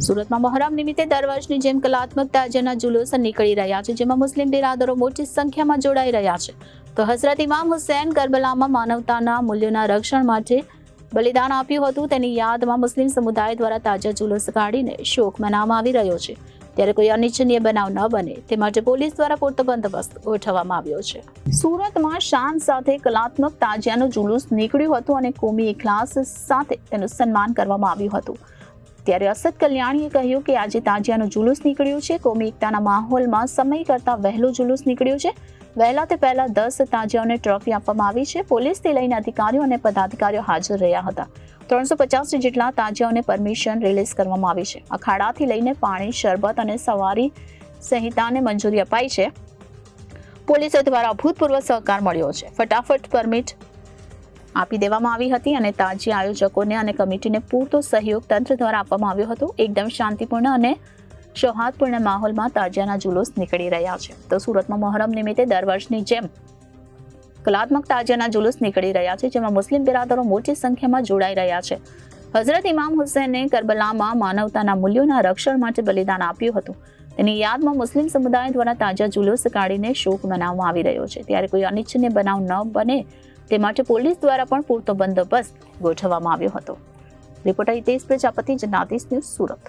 સુરતમાં મહોરમ નિમિત્તે દર વર્ષની જેમ કલાત્મક તાજિયાના જુલુસ નીકળી રહ્યા છે, જેમાં મુસ્લિમ બિરાદરો મોટી સંખ્યામાં જોડાઈ રહ્યા છે. તો હઝરત ઇમામ હુસૈન કરબલામાં માનવતાના મૂલ્યોના રક્ષણ માટે બલિદાન આપ્યું હતું, તેની યાદમાં મુસ્લિમ સમુદાય દ્વારા તાજિયા જુલુસ કાઢીને શોક મનાવવામાં આવી રહ્યો છે. ત્યારે કોઈ અનિચ્છનીય બનાવ ન બને તે માટે પોલીસ દ્વારા પૂરતો બંદોબસ્ત ગોઠવવામાં આવ્યો છે. સુરતમાં શાન સાથે કલાત્મક તાજિયાનું જુલુસ નીકળ્યું હતું અને કોમી ઇખલાસ સાથે તેનું સન્માન કરવામાં આવ્યું હતું. ત્યારે અસદ કલ્યાણીએ કહ્યું કે આજે તાજિયાનું જુલુસ નીકળ્યું છે. કોમી એકતાના માહોલમાં સમય કરતાં વહેલું જુલુસ નીકળ્યું છે. વહેલા તે પહેલા 10 તાજિયાઓને ટ્રોફી આપવામાં આવી છે. પોલીસથી લઈને અધિકારીઓ અને પદાધિકારીઓ હાજર રહ્યા હતા. 350 જેટલા તાજિયાઓને પરમિશન રિલીઝ કરવામાં આવી છે. અખાડાથી લઈને પાણી, શરબત અને સવારી સંહિતાને મંજૂરી અપાઈ છે. પોલીસ દ્વારા અભૂતપૂર્વ સહકાર મળ્યો છે. ફટાફટ પરમિટ આપી દેવામાં આવી હતી અને તાજિયા આયોજકોને અને કમિટીને પૂરતો સહયોગ તંત્ર દ્વારા આપવામાં આવ્યો હતો. એકદમ શાંતિપૂર્ણ અને સૌહાર્દપૂર્ણ માહોલમાં તાજિયાના જુલુસ નીકળી રહ્યા છે. તો સુરતમાં મહોરમ નિમિત્તે દર વર્ષની જેમ કલાત્મક તાજિયાના જુલુસ નીકળી રહ્યા છે, જેમાં મુસ્લિમ બિરાદરો મોટી સંખ્યામાં જોડાઈ રહ્યા છે. હઝરત ઇમામ હુસૈને કરબલામાં માનવતાના મૂલ્યોના રક્ષણ માટે બલિદાન આપ્યું હતું. તેની યાદમાં મુસ્લિમ સમુદાય દ્વારા તાજિયા જુલુસ કાઢીને શોક મનાવવામાં આવી રહ્યો છે. ત્યારે કોઈ અનિચ્છનીય બનાવ ન બને તે માટે પોલીસ દ્વારા પણ પૂરતો બંદોબસ્ત ગોઠવવામાં આવ્યો હતો. Reporter Hitesh Prajapati, Janadesh news, Surat.